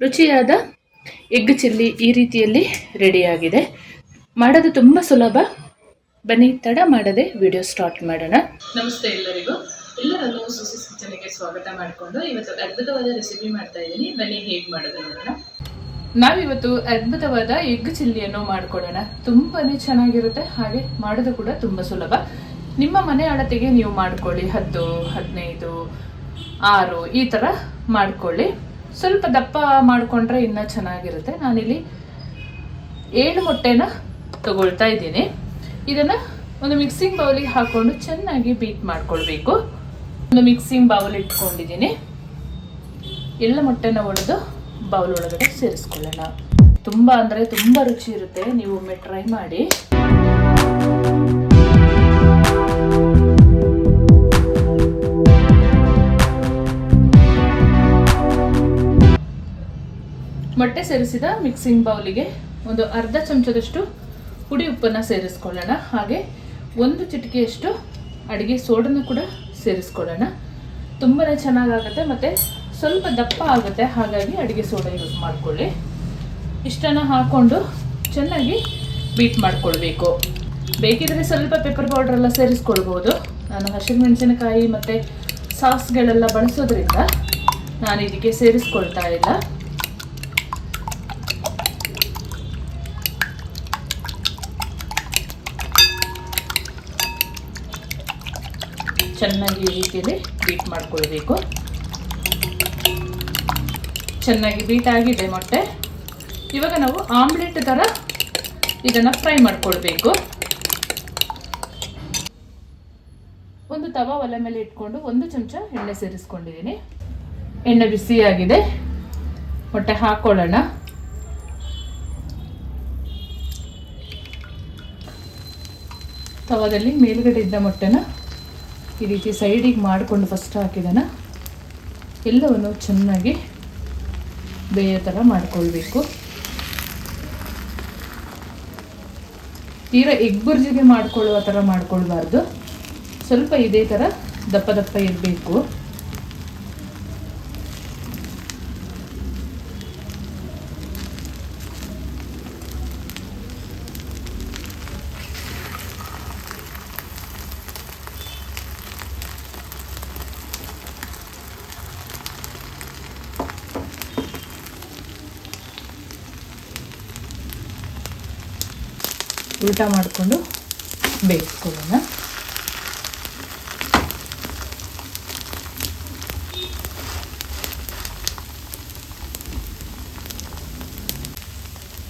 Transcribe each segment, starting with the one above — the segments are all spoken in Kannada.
ರುಚಿಯಾದ ಎಗ್ ಚಿಲ್ಲಿ ಈ ರೀತಿಯಲ್ಲಿ ರೆಡಿಯಾಗಿದೆ. ಮಾಡೋದು ತುಂಬ ಸುಲಭ. ಬನ್ನಿ ತಡ ಮಾಡದೆ ವಿಡಿಯೋ ಸ್ಟಾರ್ಟ್ ಮಾಡೋಣ. ನಮಸ್ತೆ ಎಲ್ಲರಿಗೂ. ಎಲ್ಲರನ್ನೂ ಸುಸಿಸ್ ಕಿಚನ್ಗೆ ಸ್ವಾಗತ ಮಾಡಿಕೊಂಡು ಇವತ್ತು ಅದ್ಭುತವಾದ ರೆಸಿಪಿ ಮಾಡ್ತಾ ಇದ್ದೀನಿ. ಬನ್ನಿ ಹೇಗೆ ಮಾಡೋದು ನೋಡೋಣ. ನಾವಿವತ್ತು ಅದ್ಭುತವಾದ ಎಗ್ ಚಿಲ್ಲಿಯನ್ನು ಮಾಡ್ಕೊಳ್ಳೋಣ. ತುಂಬಾನೇ ಚೆನ್ನಾಗಿರುತ್ತೆ, ಹಾಗೆ ಮಾಡೋದು ಕೂಡ ತುಂಬ ಸುಲಭ. ನಿಮ್ಮ ಮನೆ ಅಳತೆಗೆ ನೀವು ಮಾಡ್ಕೊಳ್ಳಿ. 10, 15, 6 ಈ ಥರ ಮಾಡ್ಕೊಳ್ಳಿ. ಸ್ವಲ್ಪ ದಪ್ಪ ಮಾಡಿಕೊಂಡ್ರೆ ಇನ್ನೂ ಚೆನ್ನಾಗಿರುತ್ತೆ. ನಾನಿಲ್ಲಿ 7 ಮೊಟ್ಟೆನ ತಗೊಳ್ತಾ ಇದ್ದೀನಿ. ಇದನ್ನು ಒಂದು ಮಿಕ್ಸಿಂಗ್ ಬೌಲಿಗೆ ಹಾಕೊಂಡು ಚೆನ್ನಾಗಿ ಬೀಟ್ ಮಾಡ್ಕೊಳ್ಬೇಕು. ಒಂದು ಮಿಕ್ಸಿಂಗ್ ಬೌಲ್ ಇಟ್ಕೊಂಡಿದ್ದೀನಿ. ಎಲ್ಲ ಮೊಟ್ಟೆನ ಒಡೆದು ಬೌಲ್ ಒಳಗಡೆ ಸೇರಿಸ್ಕೊಳ್ಳೋಣ. ತುಂಬ ಅಂದರೆ ತುಂಬ ರುಚಿ ಇರುತ್ತೆ. ನೀವು ಒಮ್ಮೆ ಟ್ರೈ ಮಾಡಿ. ಮೊಟ್ಟೆ ಸೇರಿಸಿದ ಮಿಕ್ಸಿಂಗ್ ಬೌಲಿಗೆ ಒಂದು ಅರ್ಧ ಚಮಚದಷ್ಟು ಪುಡಿ ಉಪ್ಪನ್ನು ಸೇರಿಸ್ಕೊಳ್ಳೋಣ. ಹಾಗೆ 1 ಚಿಟಿಕೆಯಷ್ಟು ಅಡುಗೆ ಸೋಡನ್ನು ಕೂಡ ಸೇರಿಸ್ಕೊಳ್ಳೋಣ. ತುಂಬಾ ಚೆನ್ನಾಗಾಗುತ್ತೆ ಮತ್ತು ಸ್ವಲ್ಪ ದಪ್ಪ ಆಗುತ್ತೆ, ಹಾಗಾಗಿ ಅಡುಗೆ ಸೋಡಾ ಯೂಸ್ ಮಾಡಿಕೊಳ್ಳಿ. ಇಷ್ಟನ್ನು ಹಾಕ್ಕೊಂಡು ಚೆನ್ನಾಗಿ ಬೀಟ್ ಮಾಡಿಕೊಳ್ಬೇಕು. ಬೇಕಿದ್ರೆ ಸ್ವಲ್ಪ ಪೆಪ್ಪರ್ ಪೌಡ್ರೆಲ್ಲ ಸೇರಿಸ್ಕೊಳ್ಬೋದು. ನಾನು ಹಸಿಮೆಣಸಿನಕಾಯಿ ಮತ್ತು ಸಾಸ್ಗಳೆಲ್ಲ ಬಳಸೋದ್ರಿಂದ ನಾನು ಇದಕ್ಕೆ ಸೇರಿಸ್ಕೊಳ್ತಾ ಇಲ್ಲ. ಚೆನ್ನಾಗಿ ಈ ರೀತಿಯಲ್ಲಿ ಬೀಟ್ ಮಾಡ್ಕೊಳ್ಬೇಕು. ಚೆನ್ನಾಗಿ ಬೀಟ್ ಆಗಿದೆ ಮೊಟ್ಟೆ. ಇವಾಗ ನಾವು ಆಮ್ಲೆಟ್ ಥರ ಇದನ್ನು ಫ್ರೈ ಮಾಡ್ಕೊಳ್ಬೇಕು. ಒಂದು ತವಾ ಒಲೆ ಮೇಲೆ ಇಟ್ಕೊಂಡು 1 ಚಮಚ ಎಣ್ಣೆ ಸೇರಿಸ್ಕೊಂಡಿದ್ದೀನಿ. ಎಣ್ಣೆ ಬಿಸಿಯಾಗಿದೆ. ಮೊಟ್ಟೆ ಹಾಕ್ಕೊಳ್ಳೋಣ. ತವಾದಲ್ಲಿ ಮೇಲ್ಗಡೆ ಇದ್ದ ಮೊಟ್ಟೆನ ಈ ರೀತಿ ಸೈಡಿಗೆ ಮಾಡಿಕೊಂಡು ಫಸ್ಟ್ ಹಾಕಿದನ ಎಲ್ಲವನ್ನು ಚೆನ್ನಾಗಿ ಬೇಯೋ ಥರ ಮಾಡ್ಕೊಳ್ಬೇಕು. ತೀರಾ ಎಗ್ ಬುರ್ಜಿಗೆ ಮಾಡ್ಕೊಳ್ಳುವ ಥರ ಮಾಡ್ಕೊಳ್ಬಾರ್ದು. ಸ್ವಲ್ಪ ಇದೇ ಥರ ದಪ್ಪ ದಪ್ಪ ಇರಬೇಕು. ಉಲ್ಟಾ ಮಾಡಿಕೊಂಡು ಬೇಯಿಸ್ಕೊಳ್ಳೋಣ.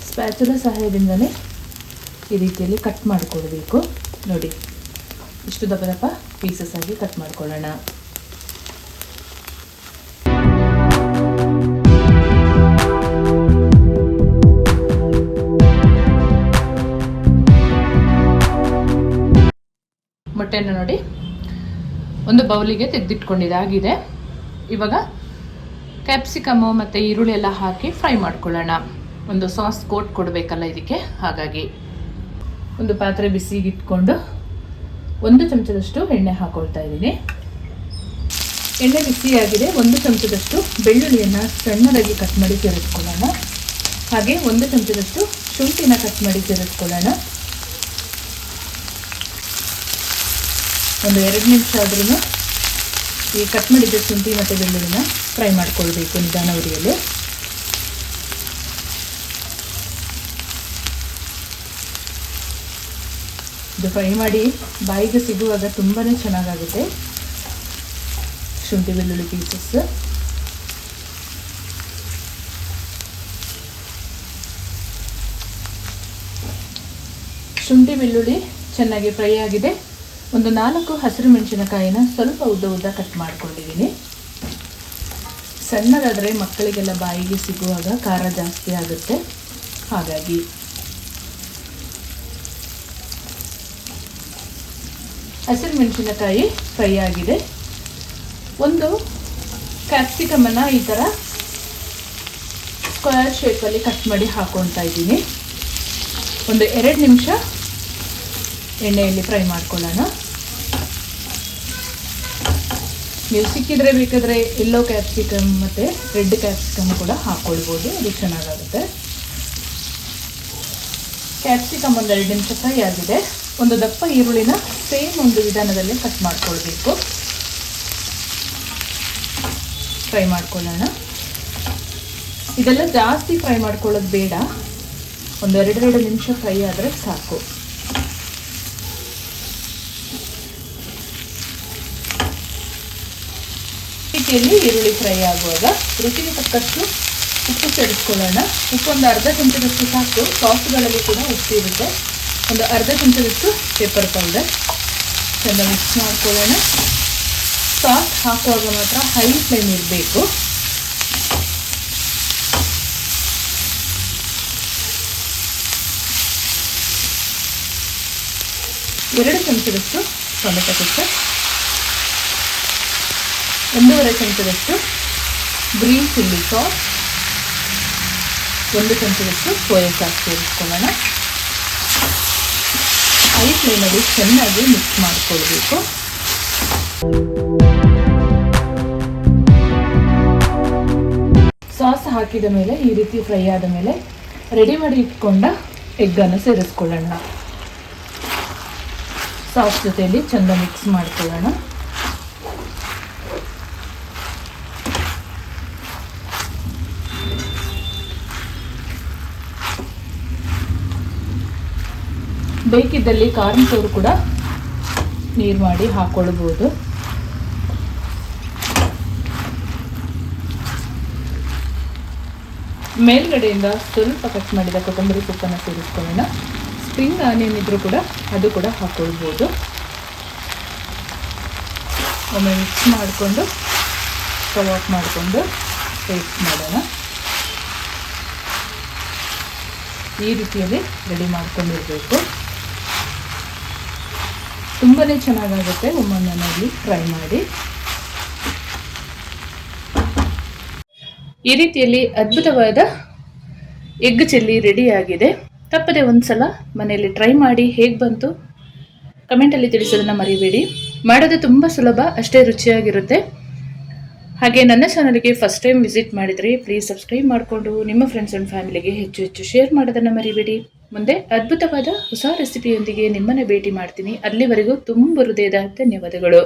ಸ್ಪ್ಯಾಚುಲಾ ಸಹಾಯದಿಂದಲೇ ಈ ರೀತಿಯಲ್ಲಿ ಕಟ್ ಮಾಡಿಕೊಳ್ಬೇಕು. ನೋಡಿ, ಇಷ್ಟು ದಪ್ಪ ದಪ್ಪ ಪೀಸಸ್ ಆಗಿ ಕಟ್ ಮಾಡ್ಕೊಳ್ಳೋಣ. ಮೊಟ್ಟೆನ ನೋಡಿ ಒಂದು ಬೌಲಿಗೆ ತೆಗೆದಿಟ್ಕೊಂಡಿದ್ದಾಗಿದೆ. ಇವಾಗ ಕ್ಯಾಪ್ಸಿಕಮ್ಮು ಮತ್ತು ಈರುಳ್ಳಿ ಎಲ್ಲ ಹಾಕಿ ಫ್ರೈ ಮಾಡ್ಕೊಳ್ಳೋಣ. ಒಂದು ಸಾಸ್ ಕೋಟ್ ಕೊಡಬೇಕಲ್ಲ ಇದಕ್ಕೆ, ಹಾಗಾಗಿ ಒಂದು ಪಾತ್ರೆ ಬಿಸಿಗೆ ಇಟ್ಕೊಂಡು 1 ಚಮಚದಷ್ಟು ಎಣ್ಣೆ ಹಾಕೊಳ್ತಾ ಇದ್ದೀನಿ. ಎಣ್ಣೆ ಬಿಸಿಯಾಗಿದೆ. 1 ಚಮಚದಷ್ಟು ಬೆಳ್ಳುಳ್ಳಿಯನ್ನು ಸಣ್ಣದಾಗಿ ಕಟ್ ಮಾಡಿ ಸೇರಿಸ್ಕೊಳ್ಳೋಣ. ಹಾಗೆ 1 ಚಮಚದಷ್ಟು ಶುಂಠಿನ ಕಟ್ ಮಾಡಿ ಸೇರಿಸ್ಕೊಳ್ಳೋಣ. ಒಂದು 2 ನಿಮಿಷ ಆದ್ರೂ ಈ ಕಟ್ ಮಾಡಿದ್ದ ಶುಂಠಿ ಮತ್ತು ಬೆಳ್ಳುಳ್ಳಿನ ಫ್ರೈ ಮಾಡ್ಕೊಳ್ಬೇಕು ನಿಧಾನ ಉರಿಯಲ್ಲಿ. ಇದು ಫ್ರೈ ಮಾಡಿ ಬಾಯಿಗೆ ಸಿಗುವಾಗ ತುಂಬಾ ಚೆನ್ನಾಗಾಗುತ್ತೆ. ಶುಂಠಿ ಬೆಳ್ಳುಳ್ಳಿ ಪೀಸಸ್ ಶುಂಠಿ ಬೆಳ್ಳುಳ್ಳಿ ಚೆನ್ನಾಗಿ ಫ್ರೈ ಆಗಿದೆ. ಒಂದು 4 ಹಸಿರು ಮೆಣಸಿನಕಾಯಿನ ಸ್ವಲ್ಪ ಉದ್ದ ಕಟ್ ಮಾಡ್ಕೊಂಡಿದ್ದೀನಿ. ಸಣ್ಣದಾದರೆ ಮಕ್ಕಳಿಗೆಲ್ಲ ಬಾಯಿಗೆ ಸಿಗುವಾಗ ಖಾರ ಜಾಸ್ತಿ ಆಗುತ್ತೆ, ಹಾಗಾಗಿ ಹಸಿರು ಮೆಣಸಿನಕಾಯಿ ಫ್ರೈ ಆಗಿದೆ. ಒಂದು ಕ್ಯಾಪ್ಸಿಕಮನ್ನು ಈ ಥರ ಸ್ಕ್ವೇರ್ ಶೇಪಲ್ಲಿ ಕಟ್ ಮಾಡಿ ಹಾಕೊಳ್ತಾ ಇದ್ದೀನಿ. ಒಂದು 2 ನಿಮಿಷ ಎಣ್ಣೆಯಲ್ಲಿ ಫ್ರೈ ಮಾಡ್ಕೊಳ್ಳೋಣ. ನೀವು ಸಿಕ್ಕಿದ್ರೆ ಬೇಕಾದರೆ ಯೆಲ್ಲೋ ಕ್ಯಾಪ್ಸಿಕಮ್ ಮತ್ತು ರೆಡ್ ಕ್ಯಾಪ್ಸಿಕಮ್ ಕೂಡ ಹಾಕ್ಕೊಳ್ಬೋದು, ಅದು ಚೆನ್ನಾಗಾಗುತ್ತೆ. ಕ್ಯಾಪ್ಸಿಕಮ್ ಒಂದು 2 ನಿಮಿಷ ಫ್ರೈ ಆಗಿದೆ. ಒಂದು ದಪ್ಪ ಈರುಳ್ಳಿನ ಸೇಮ್ ಒಂದು ವಿಧಾನದಲ್ಲಿ ಕಟ್ ಮಾಡ್ಕೊಳ್ಬೇಕು. ಫ್ರೈ ಮಾಡ್ಕೊಳ್ಳೋಣ. ಇದೆಲ್ಲ ಜಾಸ್ತಿ ಫ್ರೈ ಮಾಡ್ಕೊಳ್ಳೋದು ಬೇಡ, ಒಂದು 2 ನಿಮಿಷ ಫ್ರೈ ಆದರೆ ಸಾಕು. ರೀತಿಯಲ್ಲಿ ಈರುಳ್ಳಿ ಫ್ರೈ ಆಗುವಾಗ ರುಚಿಗೆ ತಕ್ಕಷ್ಟು ಉಪ್ಪು ಸೇರಿಸ್ಕೊಳ್ಳೋಣ. ಉಪ್ಪು ಒಂದು ಅರ್ಧ ಚಮಚದಷ್ಟು ಸಾಕು. ಸಾಸ್ಗಳಲ್ಲಿ ಕೂಡ ಉಪ್ಪು ಇರುತ್ತೆ. ಒಂದು ಅರ್ಧ ಚಮಚದಷ್ಟು ಪೆಪ್ಪರ್ ಪೌಡರ್ ಚೆಂದ ಮಿಕ್ಸ್ ಮಾಡ್ಕೊಳ್ಳೋಣ. ಸಾಸ್ ಹಾಕುವಾಗ ಮಾತ್ರ ಹೈ ಫ್ಲೇಮ್ ಇರಬೇಕು. ಎರಡು ಚಮಚದಷ್ಟು ಟೊಮೆಟೊ ಕೆಚಪ್, 1.5 ಚಮಚದಷ್ಟು ಗ್ರೀನ್ ಚಿಲ್ಲಿ ಸಾಸ್, 1 ಚಮಚದಷ್ಟು ಸೋಯಾ ಸಾಸ್ ಸೇರಿಸ್ಕೊಳ್ಳೋಣ. ಹೈ ಫ್ಲೇಮಲ್ಲಿ ಚೆನ್ನಾಗಿ ಮಿಕ್ಸ್ ಮಾಡಿಕೊಳ್ಬೇಕು. ಸಾಸ್ ಹಾಕಿದ ಮೇಲೆ ಈ ರೀತಿ ಫ್ರೈ ಆದ ಮೇಲೆ ರೆಡಿ ಮಾಡಿ ಇಟ್ಕೊಂಡ ಎಗ್ಗನ್ನು ಸೇರಿಸ್ಕೊಳ್ಳೋಣ. ಸಾಸ್ ಜೊತೆಯಲ್ಲಿ ಚೆಂದ ಮಿಕ್ಸ್ ಮಾಡ್ಕೊಳ್ಳೋಣ. ಬೇಕಿದ್ದಲ್ಲಿ ಕಾರ್ನ್ ಫ್ಲೋರ್ ಕೂಡ ನೀರು ಮಾಡಿ ಹಾಕ್ಕೊಳ್ಬೋದು. ಮೇಲ್ಗಡೆಯಿಂದ ಸ್ವಲ್ಪ ಕಟ್ ಮಾಡಿದ ಕೊತ್ತಂಬರಿ ಸೊಪ್ಪನ್ನು ಸೇರಿಸ್ಕೊಳ್ಳೋಣ. ಸ್ಪ್ರಿಂಗ್ ಆನಿಯನ್ ಇದ್ರೂ ಕೂಡ ಅದು ಕೂಡ ಹಾಕ್ಕೊಳ್ಬೋದು. ಒಮ್ಮೆ ಮಿಕ್ಸ್ ಮಾಡಿಕೊಂಡು ಸ್ಟವ್ ಆಫ್ ಮಾಡಿಕೊಂಡು ಟೇಸ್ಟ್ ಮಾಡೋಣ. ಈ ರೀತಿಯಲ್ಲಿ ರೆಡಿ ಮಾಡ್ಕೊಂಡಿರಬೇಕು. ತುಂಬಾ ಚೆನ್ನಾಗಾಗುತ್ತೆ. ಒಮ್ಮೊಮ್ಮೆ ಟ್ರೈ ಮಾಡಿ. ಈ ರೀತಿಯಲ್ಲಿ ಅದ್ಭುತವಾದ ಎಗ್ ಚಿಲ್ಲಿ ರೆಡಿ ಆಗಿದೆ. ತಪ್ಪದೆ ಒಂದ್ಸಲ ಮನೆಯಲ್ಲಿ ಟ್ರೈ ಮಾಡಿ ಹೇಗೆ ಬಂತು ಕಮೆಂಟಲ್ಲಿ ತಿಳಿಸೋದನ್ನ ಮರಿಬೇಡಿ. ಮಾಡೋದು ತುಂಬ ಸುಲಭ, ಅಷ್ಟೇ ರುಚಿಯಾಗಿರುತ್ತೆ. ಹಾಗೆ ನನ್ನ ಚಾನಲ್ಗೆ ಫಸ್ಟ್ ಟೈಮ್ ವಿಸಿಟ್ ಮಾಡಿದರೆ ಪ್ಲೀಸ್ ಸಬ್ಸ್ಕ್ರೈಬ್ ಮಾಡಿಕೊಂಡು ನಿಮ್ಮ ಫ್ರೆಂಡ್ಸ್ ಆ್ಯಂಡ್ ಫ್ಯಾಮಿಲಿಗೆ ಹೆಚ್ಚು ಶೇರ್ ಮಾಡೋದನ್ನು ಮರಿಬೇಡಿ. ಮುಂದೆ ಅದ್ಭುತವಾದ ಹೊಸ ರೆಸಿಪಿಯೊಂದಿಗೆ ನಿಮ್ಮನ್ನು ಭೇಟಿ ಮಾಡ್ತೀನಿ. ಅಲ್ಲಿವರೆಗೂ ತುಂಬ ಹೃದಯದ ಧನ್ಯವಾದಗಳು.